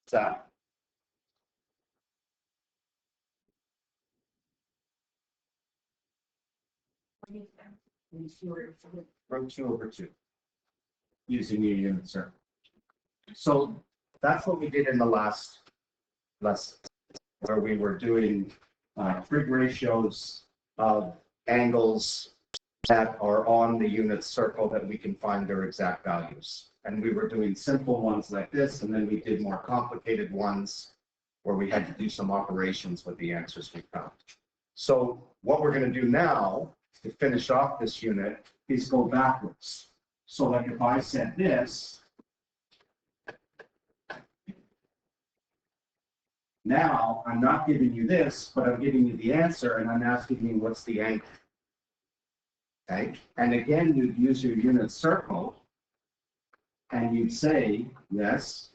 So, root 2 over 2 using your unit circle. So that's what we did in the last lesson, where we were doing trig ratios of angles that are on the unit circle that we can find their exact values. And we were doing simple ones like this, and then we did more complicated ones where we had to do some operations with the answers we found. So what we're going to do now to finish off this unit is go backwards. So like if I said this, now I'm not giving you this, but I'm giving you the answer, and I'm asking you what's the angle. Okay, and again, you'd use your unit circle, and you'd say, yes,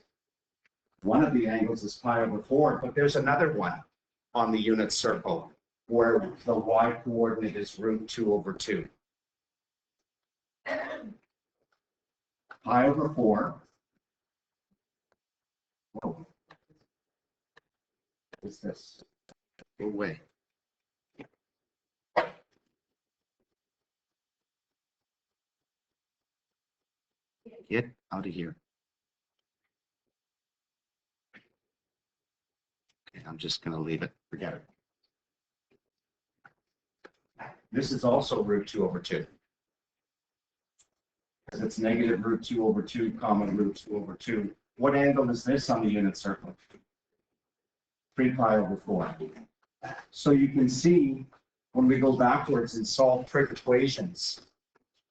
one of the angles is pi over 4, but there's another one on the unit circle where the y coordinate is root 2 over 2. Pi over 4. Whoa. What's this? Go away. Get out of here. Okay, I'm just going to leave it. Forget it. This is also root 2 over 2. Because it's negative root 2 over 2, comma root 2 over 2. What angle is this on the unit circle? 3 pi over 4. So you can see when we go backwards and solve trig equations,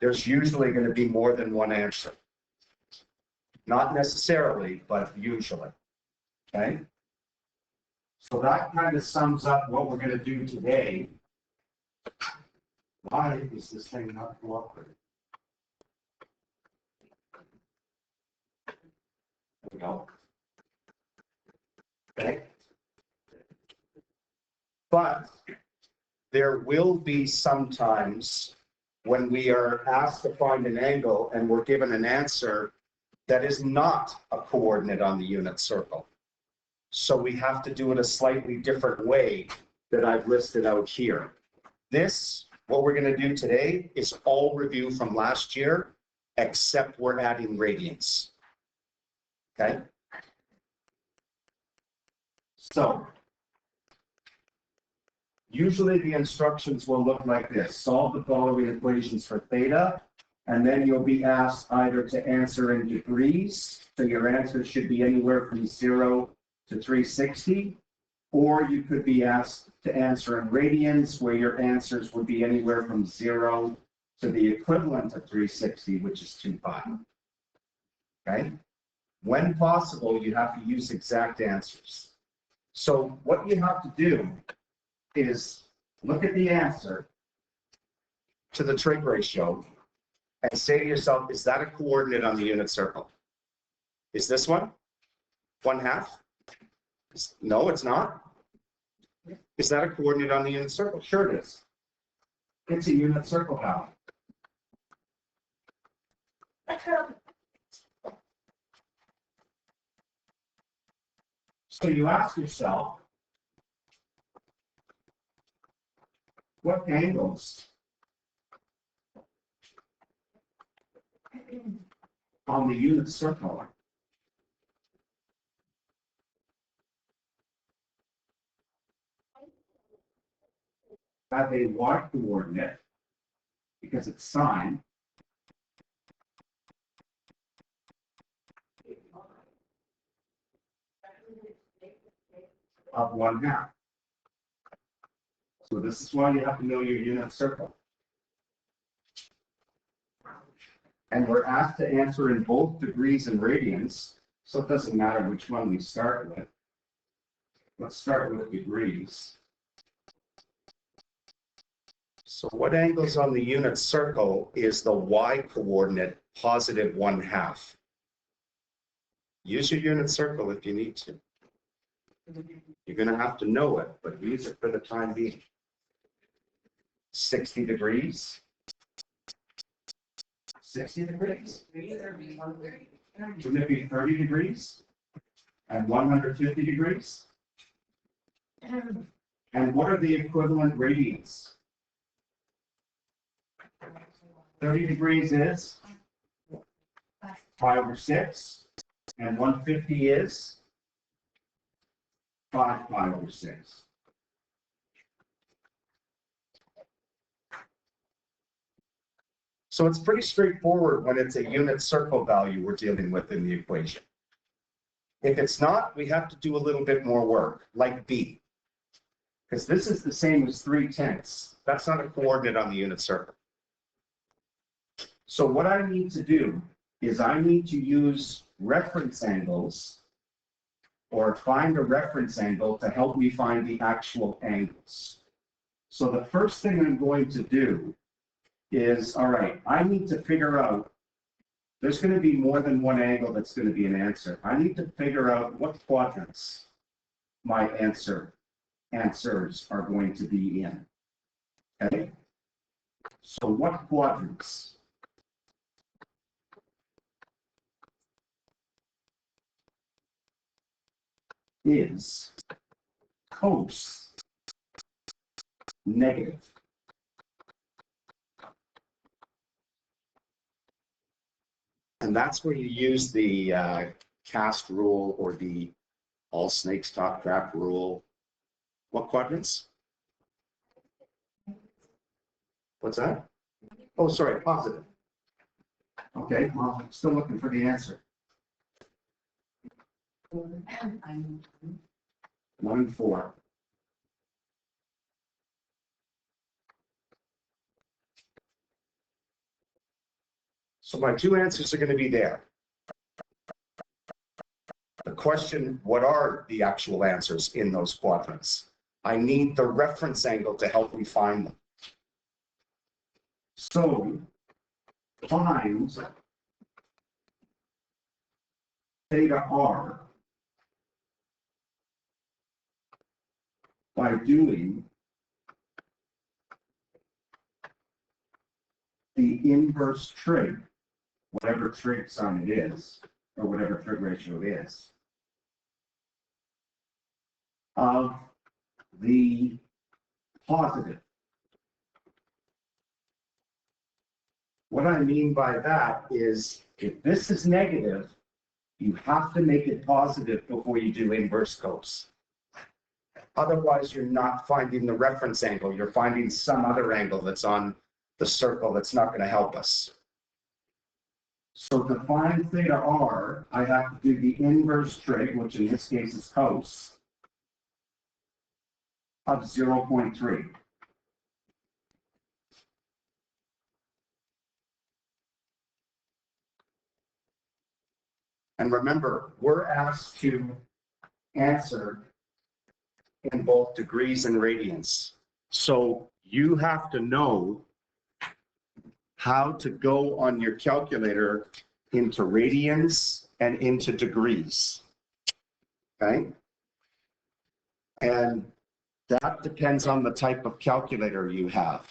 there's usually going to be more than one answer. Not necessarily, but usually. Okay? So that kind of sums up what we're going to do today. Why is this thing not cooperating? There we go. Okay. But there will be sometimes when we are asked to find an angle and we're given an answer that is not a coordinate on the unit circle. So we have to do it a slightly different way that I've listed out here. This, what we're going to do today, is all review from last year, except we're adding radians. Okay? So, usually the instructions will look like this. Solve the following equations for theta, and then you'll be asked either to answer in degrees, so your answer should be anywhere from 0 to 360, or you could be asked to answer in radians, where your answers would be anywhere from 0 to the equivalent of 360, which is 2 pi. Okay? When possible, you have to use exact answers. So what you have to do is look at the answer to the trig ratio and say to yourself, is that a coordinate on the unit circle? Is this one? 1/2? No, it's not. Is that a coordinate on the unit circle? Sure it is. It's a unit circle value. So you ask yourself, what angles on the unit circle have a y coordinate, because it's sine, of 1/2. So this is why you have to know your unit circle. And we're asked to answer in both degrees and radians, so it doesn't matter which one we start with. Let's start with degrees. So what angles on the unit circle is the y coordinate positive 1/2? Use your unit circle if you need to. You're going to have to know it, but use it for the time being. 60 degrees. 60 degrees. Wouldn't it be 30 degrees? And 150 degrees? And what are the equivalent radians? 30 degrees is 5/6, and 150 is 5/6. So it's pretty straightforward when it's a unit circle value we're dealing with in the equation. If it's not, we have to do a little bit more work, like B. Because this is the same as 3/10. That's not a coordinate on the unit circle. So what I need to do is I need to use reference angles or find a reference angle to help me find the actual angles. So the first thing I'm going to do is, all right, I need to figure out, there's going to be more than one angle that's going to be an answer. I need to figure out what quadrants my answers are going to be in. Okay? So what quadrants? Is cos negative? And that's where you use the cast rule or the all snakes talk crap rule. What quadrants? What's that? Oh, sorry, positive. Okay, well, I'm still looking for the answer. 1 and 4. So my two answers are going to be there. The question, what are the actual answers in those quadrants? I need the reference angle to help me find them. So find theta r by doing the inverse trig, whatever trig sign it is, or whatever trig ratio it is, of the positive. What I mean by that is, if this is negative, you have to make it positive before you do inverse cos. Otherwise, you're not finding the reference angle. You're finding some other angle that's on the circle that's not going to help us. So to find theta r, I have to do the inverse trig, which in this case is cos, of 0.3. And remember, we're asked to answer in both degrees and radians. So you have to know how to go on your calculator into radians and into degrees. Okay? And that depends on the type of calculator you have.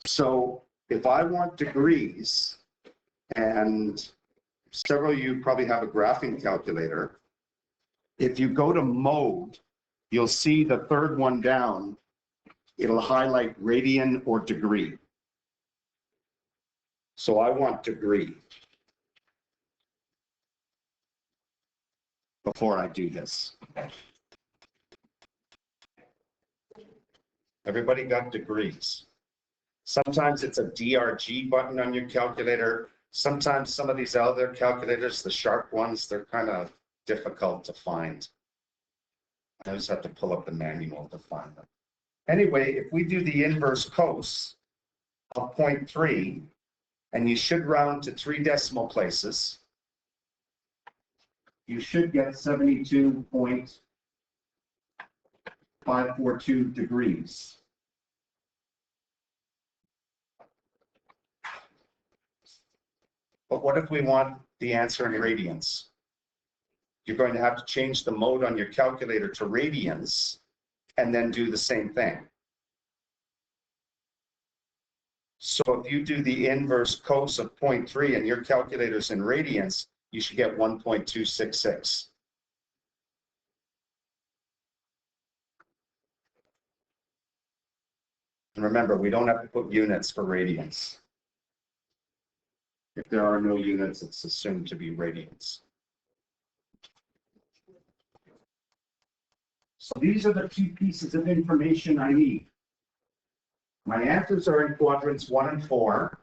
So if I want degrees, and several of you probably have a graphing calculator, if you go to mode, you'll see the third one down, it'll highlight radian or degree. So I want degree before I do this. Everybody got degrees. Sometimes it's a DRG button on your calculator. Sometimes some of these other calculators, the sharp ones, they're kind of difficult to find. I just have to pull up the manual to find them. Anyway, if we do the inverse cos of 0.3, and you should round to 3 decimal places, you should get 72.542 degrees. But what if we want the answer in radians? you're going to have to change the mode on your calculator to radians and then do the same thing. So if you do the inverse cos of 0.3 and your calculator's in radians, you should get 1.266. And remember, we don't have to put units for radians. If there are no units, it's assumed to be radians. So these are the two pieces of information I need. My answers are in quadrants 1 and 4.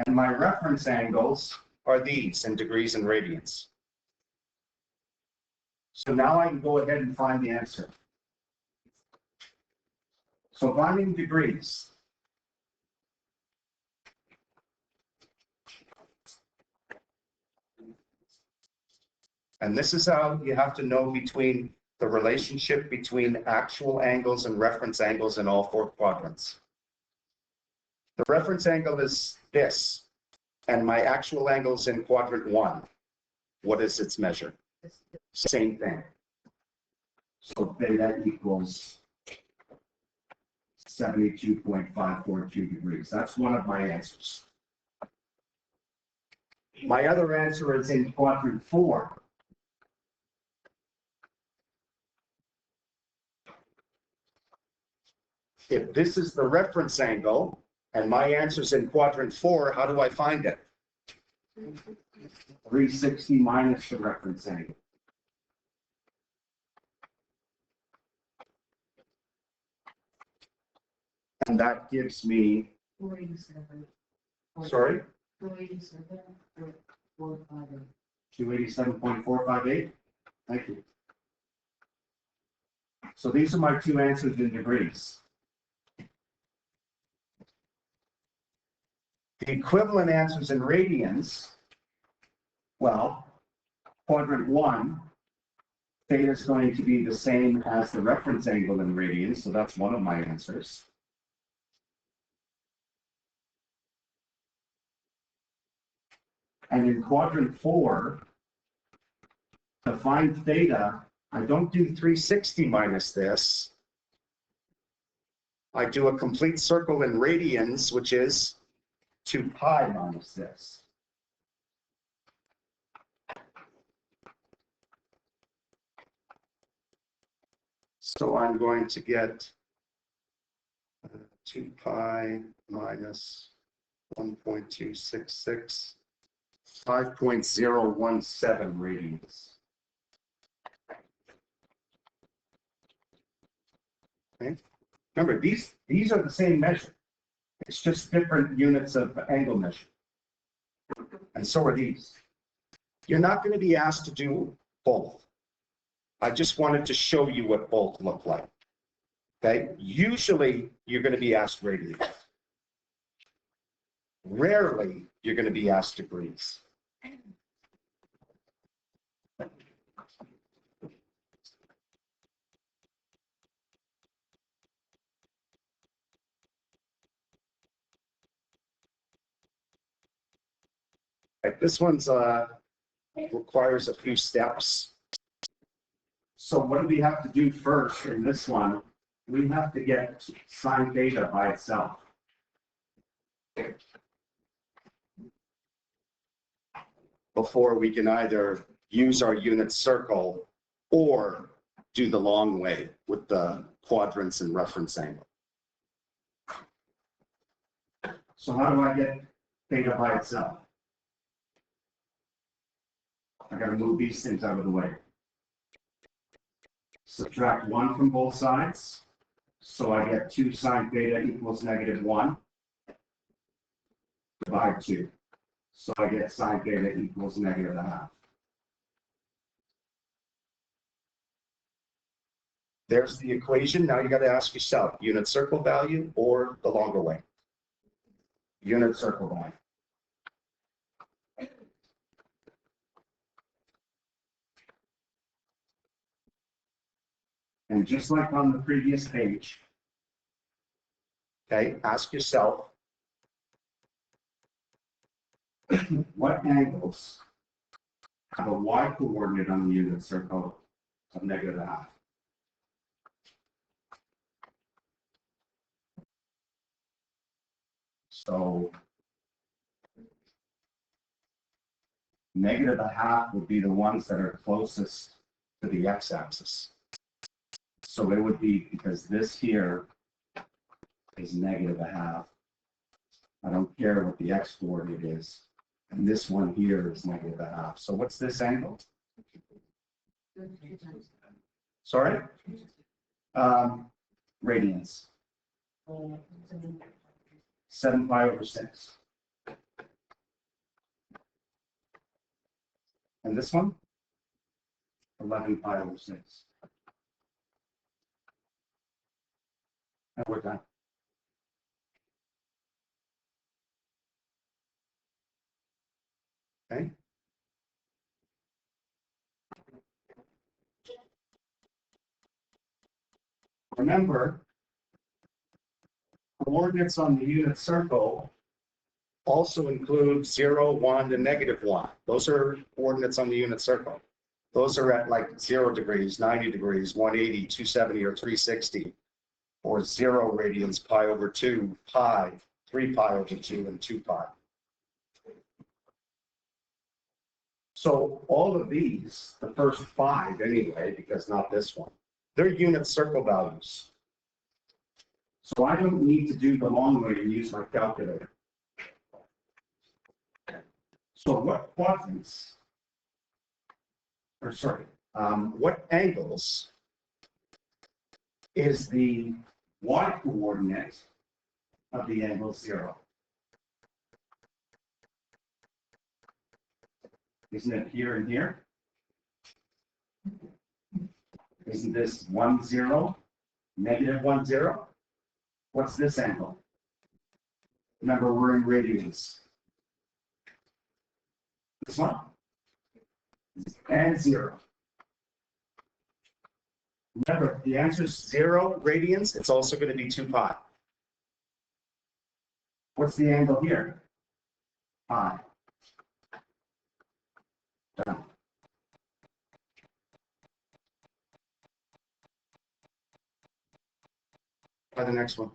And my reference angles are these in degrees and radians. So now I can go ahead and find the answer. So if I'm in degrees, and this is how you have to know between the relationship between actual angles and reference angles in all 4 quadrants. The reference angle is this, and my actual angle is in quadrant 1. What is its measure? Same thing. So theta equals 72.542 degrees. That's one of my answers. My other answer is in quadrant 4. If this is the reference angle and my answer is in quadrant 4, how do I find it? 360 minus the reference angle. And that gives me 487. Sorry? 287 or 458. 287.458. Thank you. So these are my two answers in degrees. The equivalent answers in radians, well, quadrant 1, theta is going to be the same as the reference angle in radians, so that's one of my answers. And in quadrant 4, to find theta, I don't do 360 minus this. I do a complete circle in radians, which is 2 pi minus this. So I'm going to get 2 pi minus 1.266, 5.017 radians. Okay. Remember, these are the same measure. It's just different units of angle measure. And so are these. You're not going to be asked to do both. I just wanted to show you what both look like. Okay. Usually, you're going to be asked radians. Rarely, you're going to be asked degrees. Okay, this one's requires a few steps. So what do we have to do first in this one? We have to get sine theta by itself. Before we can either use our unit circle or do the long way with the quadrants and reference angle. So how do I get theta by itself? I got to move these things out of the way. Subtract 1 from both sides. So I get 2 sine theta equals -1. Divide 2. So I get sine theta equals -1/2. There's the equation. Now you got to ask yourself, unit circle value or the longer way? Unit circle value. And just like on the previous page, okay, ask yourself, what angles have a y coordinate on the unit circle of -1/2. So -1/2 would be the ones that are closest to the x-axis. So it would be, because this here is -1/2. I don't care what the x coordinate is. And this one here is -1/2. So what's this angle? Sorry? Radians. 7 pi over 6. And this one? 11 pi over 6. And we're done. Okay. Remember, coordinates on the unit circle also include 0, 1, and -1. Those are coordinates on the unit circle. Those are at like 0 degrees, 90 degrees, 180, 270, or 360, or 0 radians, pi over 2, pi, 3 pi over 2, and 2 pi. So all of these, the first 5 anyway, because not this one, they're unit circle values. So I don't need to do the long way and use my calculator. So what quadrants, or sorry, what angles is the y coordinate of the angle 0? Isn't it here and here? Isn't this 1, 0, -1, 0? What's this angle? Remember, we're in radians. This one? And 0. Remember, the answer is 0 radians. It's also going to be 2 pi. What's the angle here? Pi. Done. Try the next one.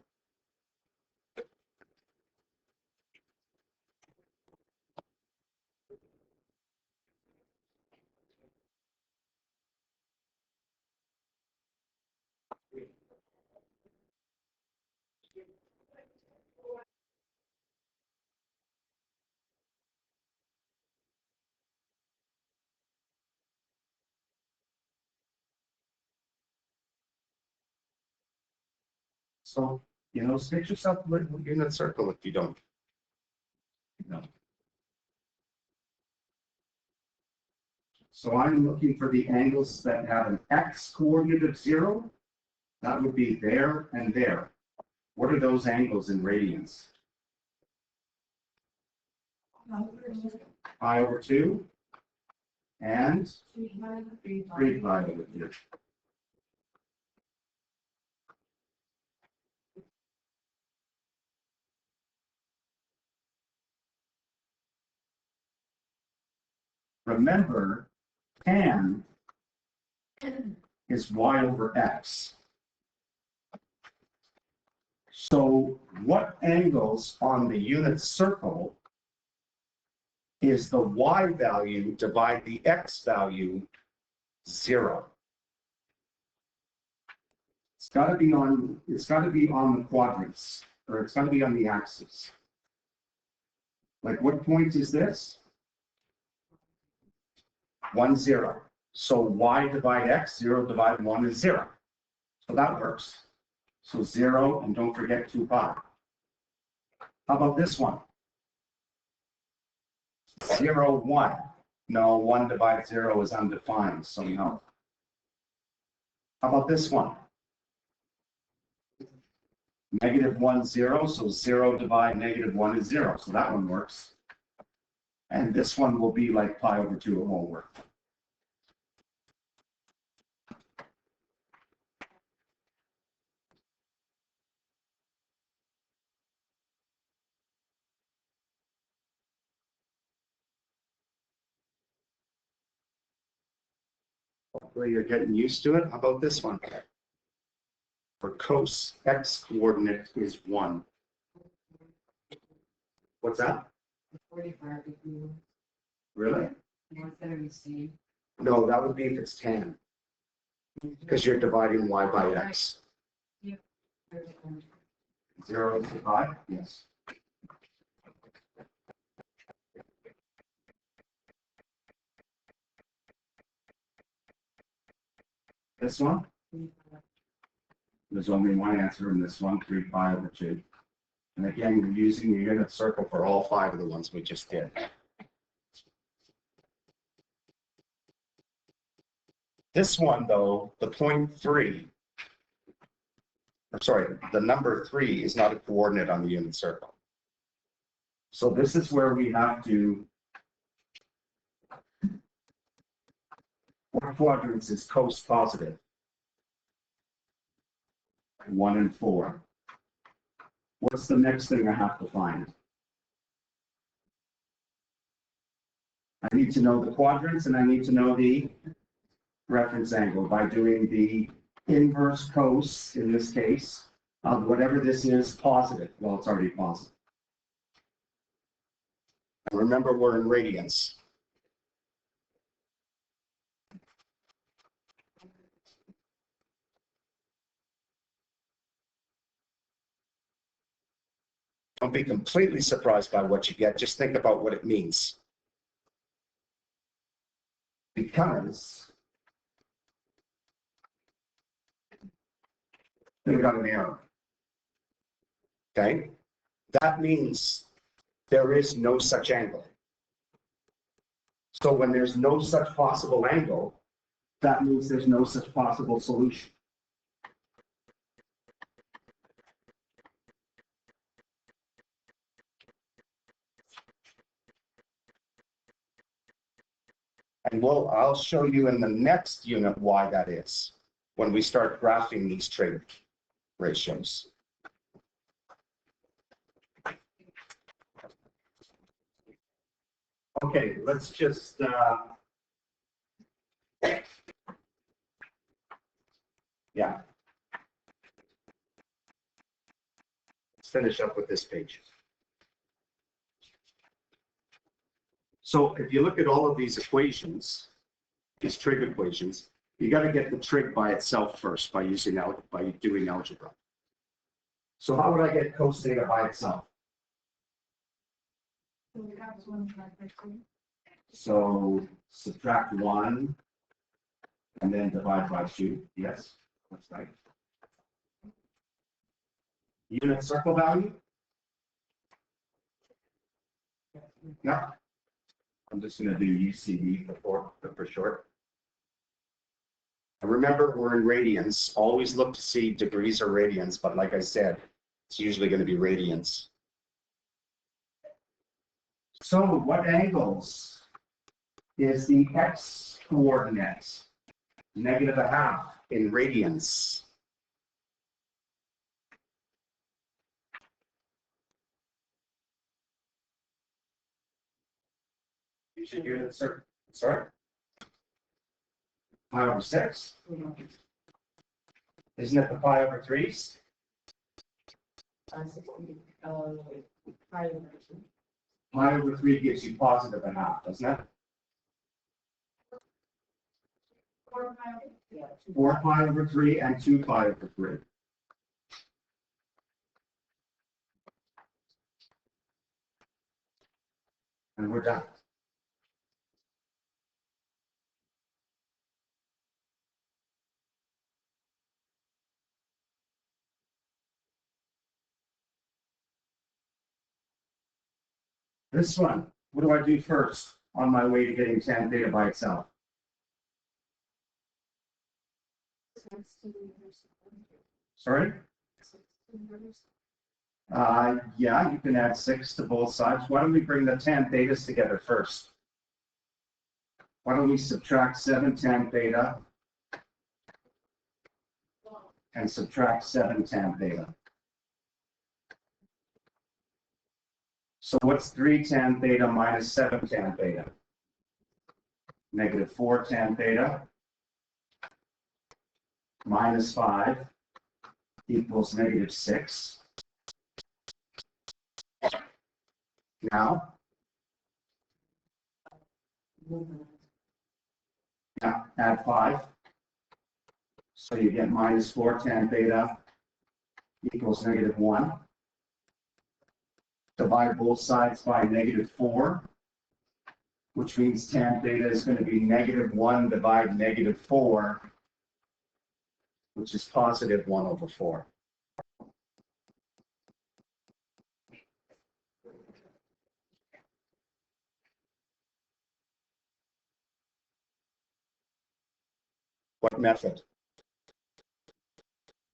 So, stick yourself a little unit circle if you don't. No. So I'm looking for the angles that have an x coordinate of 0. That would be there and there. What are those angles in radians? Pi over 2 and 3 pi over 2. Remember, tan is y over x. So what angles on the unit circle is the y value divide the x value 0? It's got to be on the quadrants, or it's got to be on the axis. Like, what point is this? 1, 0. So y divide x, 0 divide 1 is 0. So that works. So 0, and don't forget 2 pi. How about this one? 0, 1. No, 1 divided 0 is undefined, so no. How about this one? -1, 0, so 0 divide -1 is 0, so that one works. And this one will be like pi over 2, it won't work. Hopefully you're getting used to it. How about this one? For cos, x coordinate is 1. What's that? 45 degrees. Really? More than the same. No, that would be if it's tan, because you're dividing y by x. 0 to 5? Yes. This one? There's only one answer in this one, 3 pi over 2. And again, you're using the unit circle for all 5 of the ones we just did. This one, though, the point 3, or sorry, the number 3 is not a coordinate on the unit circle. So this is where we have to, what quadrants is cos positive? 1 and 4. What's the next thing I have to find? I need to know the quadrants and I need to know the reference angle by doing the inverse cos, in this case, of whatever this is positive. Well, it's already positive. And remember, we're in radians. Don't be completely surprised by what you get. Just think about what it means. Because we got an error. Okay? That means there is no such angle. So when there's no such possible angle, that means there's no such possible solution. And I'll show you in the next unit why that is, when we start graphing these trig ratios. Okay, let's just, Yeah. Let's finish up with this page. so if you look at all of these equations, these trig equations, you got to get the trig by itself first by doing algebra. So how would I get cos theta by itself? So we have 1 So subtract 1 and then divide by 2. Yes, that's right. Unit circle value? No. I'm just going to do UCD for short. And remember, we're in radians. Always look to see degrees or radians, but like I said, it's usually going to be radians. So what angles is the x coordinate? -1/2. In radians. You should do it, sir. Sorry. Pi over 6. Isn't it the pi over 3s? 16, Pi over 3 gives you +1/2, doesn't it? 4 pi over 3 and 2 pi over 3. And we're done. This one, what do I do first on my way to getting tan theta by itself? Sorry? Yeah, you can add 6 to both sides. Why don't we bring the tan thetas together first? Why don't we subtract 7 tan theta and subtract 7 tan theta? So what's 3 tan theta minus 7 tan theta? -4 tan theta. minus 5 equals negative 6. Now, add 5. So you get minus 4 tan theta equals negative 1. Divide both sides by negative 4, which means tan theta is going to be negative 1 divided negative 4, which is positive 1 over 4. What method?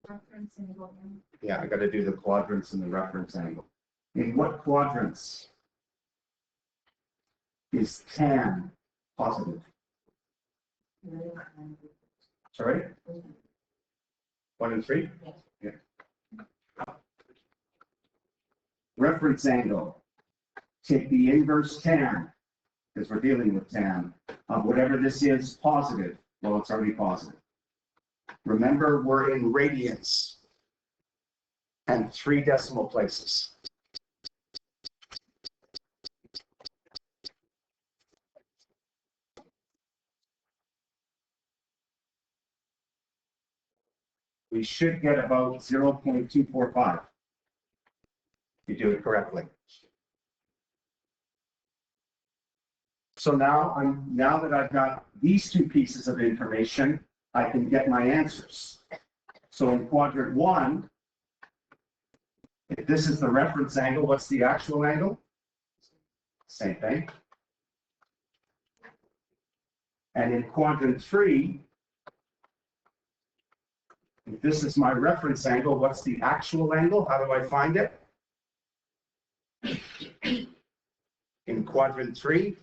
Reference angle. Yeah, I got to do the quadrants and the reference angle. In what quadrants is tan positive? Sorry? 1 and 3? Yeah. Reference angle. Take the inverse tan, because we're dealing with tan, of whatever this is positive. Well, it's already positive. Remember, we're in radians and 3 decimal places. We should get about 0.245. You do it correctly. So now that I've got these 2 pieces of information, I can get my answers. So in quadrant 1, if this is the reference angle, what's the actual angle? Same thing. And in quadrant 3, if this is my reference angle, what's the actual angle? How do I find it? In quadrant 3,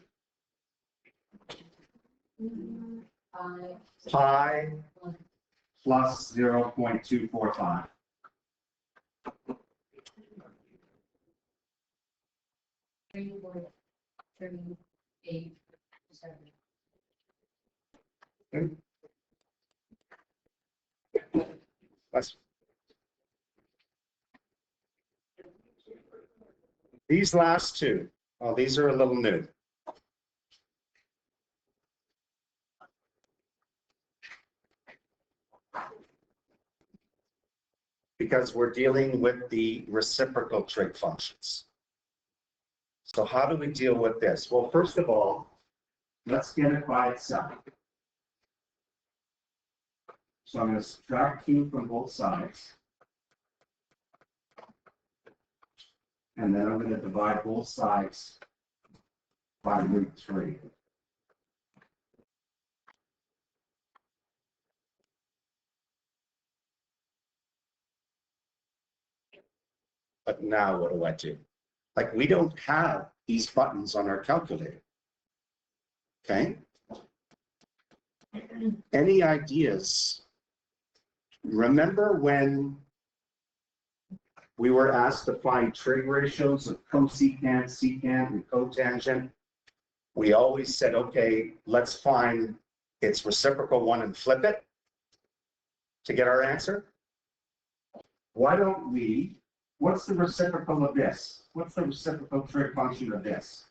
pi plus 0.245. These last 2, well, these are a little new. Because we're dealing with the reciprocal trig functions. So how do we deal with this? Well, first of all, let's get it by itself. So I'm going to subtract 2 from both sides. And then I'm going to divide both sides by root 3. But now what do I do? Like, we don't have these buttons on our calculator. Okay? Any ideas? Remember when we were asked to find trig ratios of cosecant, secant, and cotangent? We always said, okay, let's find its reciprocal one and flip it to get our answer. Why don't we, what's the reciprocal of this? What's the reciprocal trig function of this?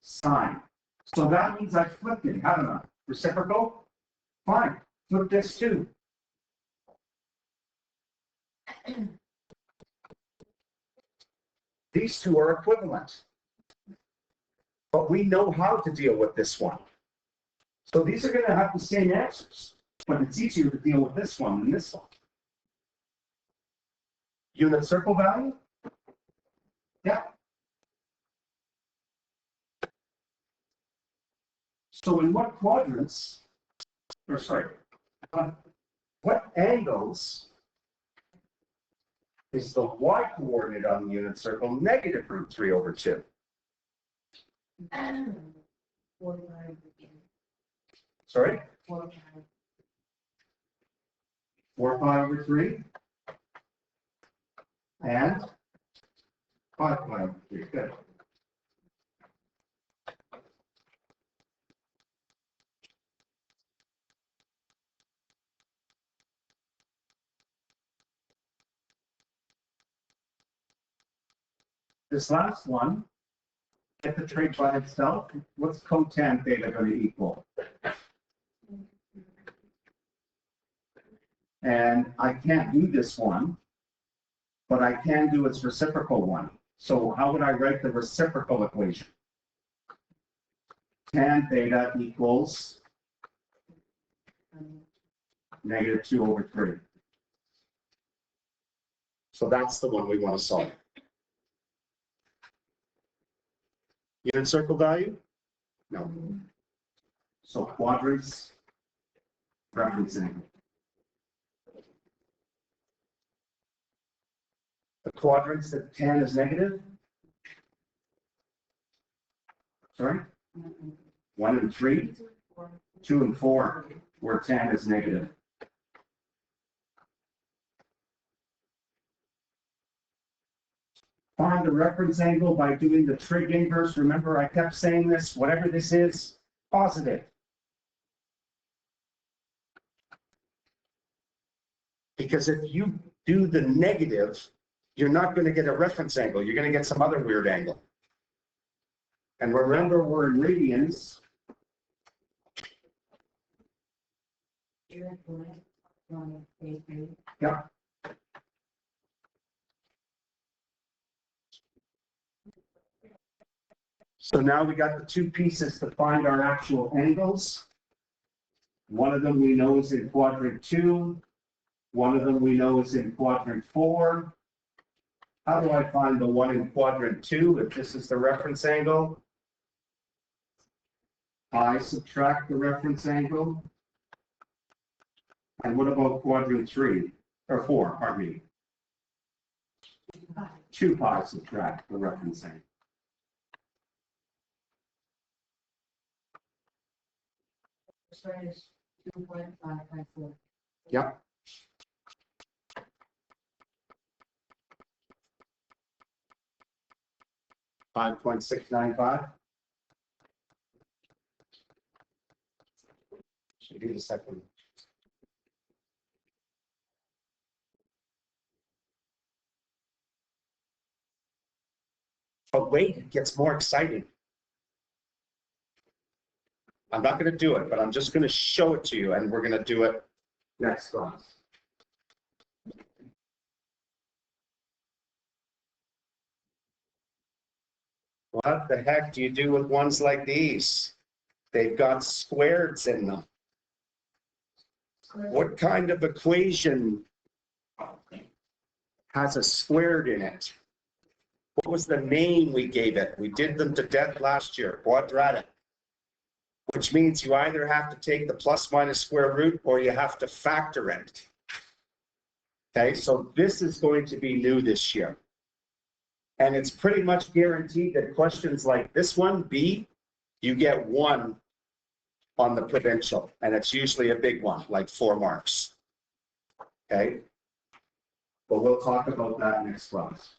Sine. So that means I flipped it, haven't I? Reciprocal? Fine, flip this too. These 2 are equivalent. But we know how to deal with this one. So these are going to have the same answers, but it's easier to deal with this one than this one. Unit circle value? Yeah. So in what quadrants, or sorry, what angles is the y coordinate on the unit circle negative root 3 over 2? 45. Sorry? 45. 4 pi over 3? And 5 pi over 3. Good. this last one, get the trig by itself. What's cotan theta going to equal? And I can't do this one, but I can do its reciprocal one. So how would I write the reciprocal equation? Tan theta equals -2/3. So that's the one we want to solve. Unit circle value? No. So quadrants, reference angle. The quadrants that tan is negative? Sorry? 1 and 3, 2 and 4, where tan is negative. Find the reference angle by doing the trig inverse. Remember, I kept saying this, whatever this is, positive. Because if you do the negative, you're not going to get a reference angle. You're going to get some other weird angle. And remember, we're in radians. Yeah. So now we got the two pieces to find our actual angles. One of them we know is in quadrant 2. One of them we know is in quadrant 4. How do I find the one in quadrant 2 if this is the reference angle? I subtract the reference angle. And what about quadrant 3 or 4, pardon me? 2 pi subtract the reference angle. Yep. $5.695. Should do the second. But wait, it gets more exciting. I'm not going to do it, but I'm just going to show it to you, and we're going to do it Next class. What the heck do you do with ones like these? They've got squares in them. What kind of equation has a squared in it? What was the name we gave it? We did them to death last year, quadratic. Which means you either have to take the plus minus square root or you have to factor it. Okay, so this is going to be new this year. And it's pretty much guaranteed that questions like this one, B, you get 1 on the provincial, and it's usually a big one, like 4 marks. Okay? But we'll talk about that next class.